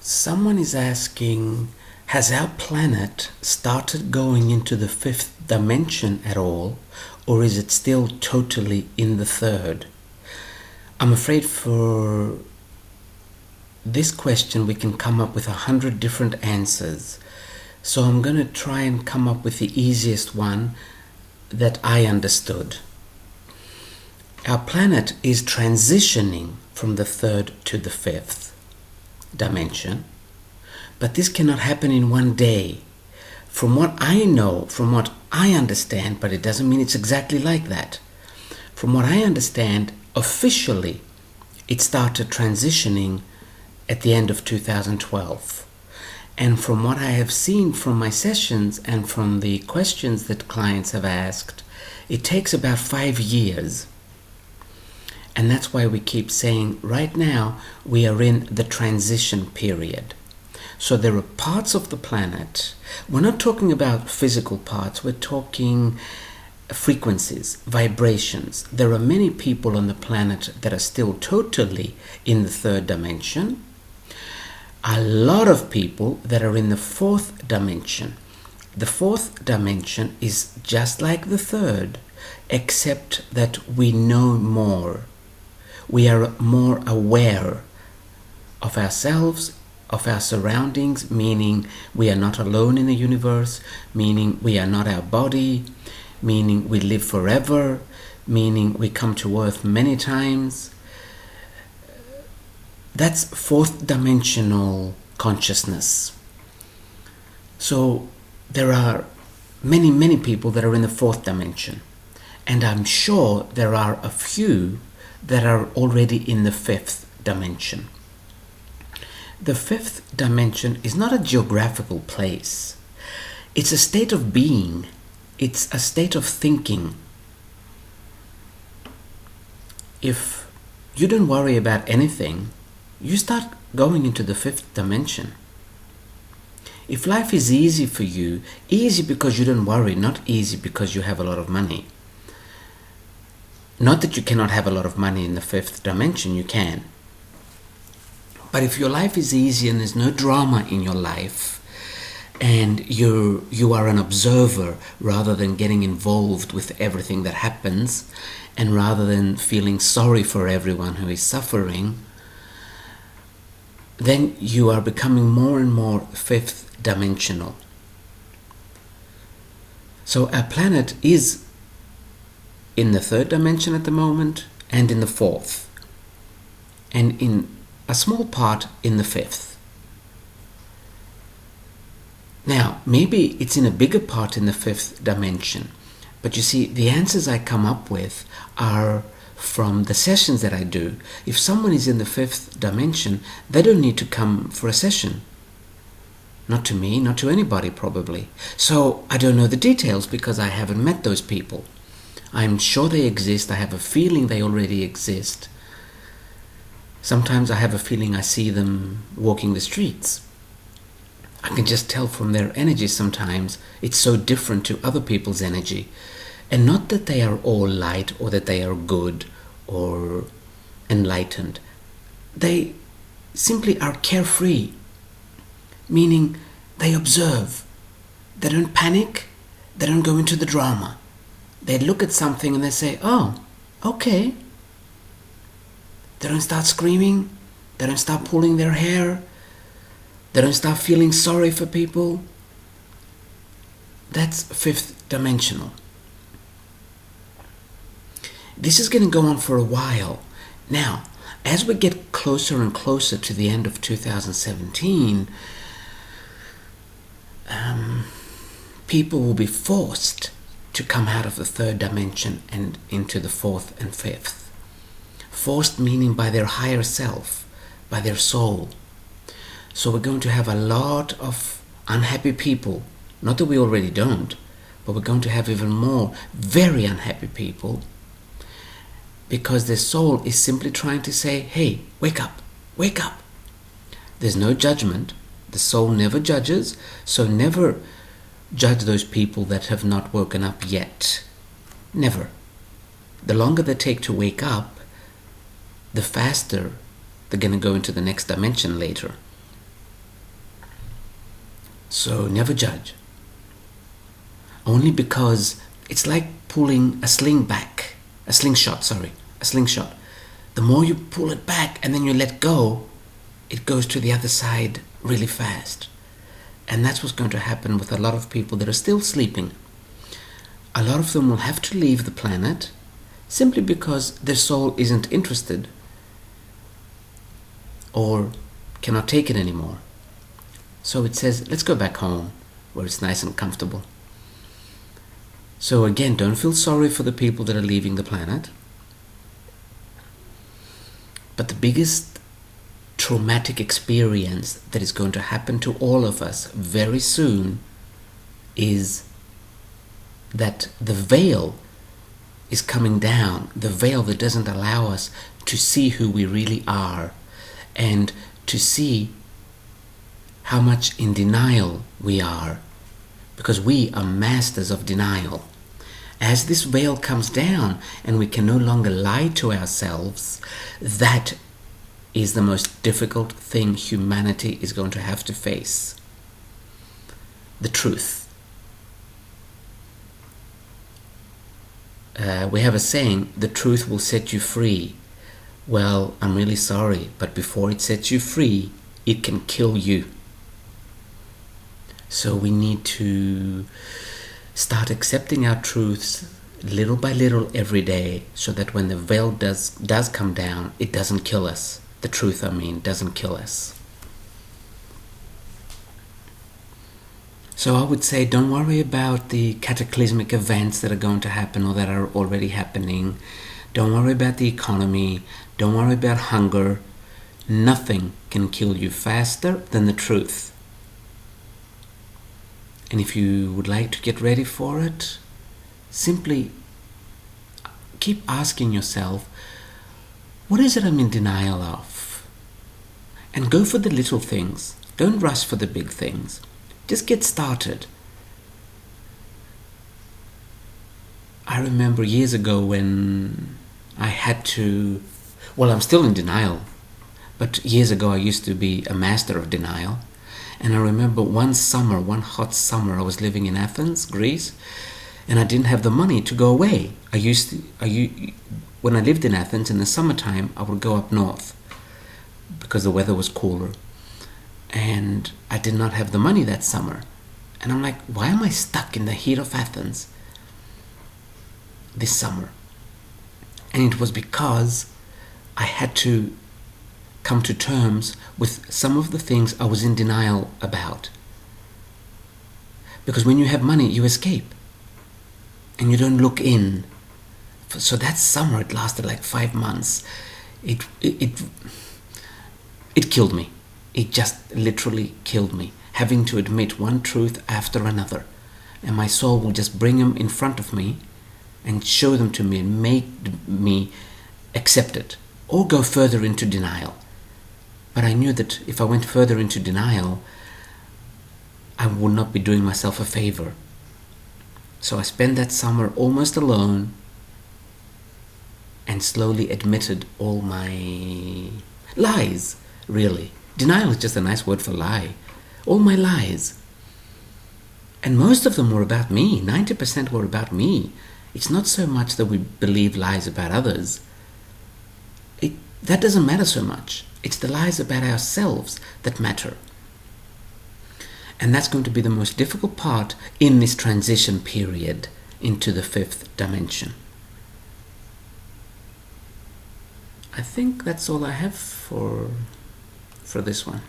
Someone is asking, has our planet started going into the fifth dimension at all, or is it still totally in the third? I'm afraid for this question we can come up with 100 different answers. So I'm going to try and come up with the easiest one that I understood. Our planet is transitioning from the third to the fifth dimension, but this cannot happen in one day. From what I know, from what I understand, but it doesn't mean it's exactly like that. From what I understand, officially, it started transitioning at the end of 2012. And from what I have seen from my sessions and from the questions that clients have asked, it takes about 5 years. And that's why we keep saying right now we are in the transition period. So there are parts of the planet, we're not talking about physical parts, we're talking frequencies, vibrations. There are many people on the planet that are still totally in the third dimension. A lot of people that are in the fourth dimension. The fourth dimension is just like the third, except that we know more. We are more aware of ourselves, of our surroundings, meaning we are not alone in the universe, meaning we are not our body, meaning we live forever, meaning we come to earth many times. That's fourth dimensional consciousness. So there are many people that are in the fourth dimension, and I'm sure there are a few that are already in the fifth dimension. The fifth dimension is not a geographical place. It's a state of being. It's a state of thinking. If you don't worry about anything, you start going into the fifth dimension. If life is easy for you, easy because you don't worry, not easy because you have a lot of money. Not that you cannot have a lot of money in the fifth dimension, you can. But if your life is easy and there's no drama in your life, and you are an observer rather than getting involved with everything that happens, and rather than feeling sorry for everyone who is suffering, then you are becoming more and more fifth dimensional. So our planet is in the third dimension at the moment, and in the fourth, and in a small part in the fifth. Now, maybe it's in a bigger part in the fifth dimension, but you see, the answers I come up with are from the sessions that I do. If someone is in the fifth dimension, they don't need to come for a session. Not to me, not to anybody probably. So I don't know the details because I haven't met those people. I'm sure they exist. I have a feeling they already exist. Sometimes I have a feeling I see them walking the streets. I can just tell from their energy sometimes. It's so different to other people's energy. And not that they are all light or that they are good or enlightened. They simply are carefree, meaning they observe. They don't panic. They don't go into the drama. They look at something and they say, oh, okay. They don't start screaming. They don't start pulling their hair. They don't start feeling sorry for people. That's fifth dimensional. This is going to go on for a while. Now, as we get closer and closer to the end of 2017, people will be forced to come out of the third dimension and into the fourth and fifth. Forced meaning by their higher self, by their soul. So we're going to have a lot of unhappy people. Not that we already don't, but we're going to have even more very unhappy people because their soul is simply trying to say, hey, wake up, wake up. There's no judgment. The soul never judges, so never judge those people that have not woken up yet. Never. The longer they take to wake up, the faster they're going to go into the next dimension later. So never judge. Only because it's like pulling a slingshot. The more you pull it back and then you let go, it goes to the other side really fast. And that's what's going to happen with a lot of people that are still sleeping. A lot of them will have to leave the planet simply because their soul isn't interested or cannot take it anymore. So it says, let's go back home where it's nice and comfortable. So again, don't feel sorry for the people that are leaving the planet. But the biggest traumatic experience that is going to happen to all of us very soon is that the veil is coming down, the veil that doesn't allow us to see who we really are and to see how much in denial we are, because we are masters of denial. As this veil comes down and we can no longer lie to ourselves, that is the most difficult thing humanity is going to have to face. The truth. We have a saying, the truth will set you free. Well, I'm really sorry, but before it sets you free, it can kill you. So we need to start accepting our truths little by little every day, so that when the veil does come down, it doesn't kill us. The truth, doesn't kill us. So I would say, don't worry about the cataclysmic events that are going to happen or that are already happening. Don't worry about the economy. Don't worry about hunger. Nothing can kill you faster than the truth. And if you would like to get ready for it, simply keep asking yourself, what is it I'm in denial of? And go for the little things. Don't rush for the big things. Just get started. I remember years ago when I had to, I'm still in denial, but years ago I used to be a master of denial. And I remember one hot summer, I was living in Athens, Greece, and I didn't have the money to go away. When I lived in Athens in the summertime, I would go up north because the weather was cooler. And I did not have the money that summer. And I'm like, why am I stuck in the heat of Athens this summer? And it was because I had to come to terms with some of the things I was in denial about. Because when you have money, you escape. And you don't look in. So that summer, it lasted like 5 months. It killed me. It just literally killed me, having to admit one truth after another. And my soul will just bring them in front of me and show them to me and make me accept it or go further into denial. But I knew that if I went further into denial, I would not be doing myself a favor. So I spent that summer almost alone and slowly admitted all my lies, really. Denial is just a nice word for lie. All my lies. And most of them were about me. 90% were about me. It's not so much that we believe lies about others. That doesn't matter so much. It's the lies about ourselves that matter. And that's going to be the most difficult part in this transition period into the 5th dimension. I think that's all I have for this one.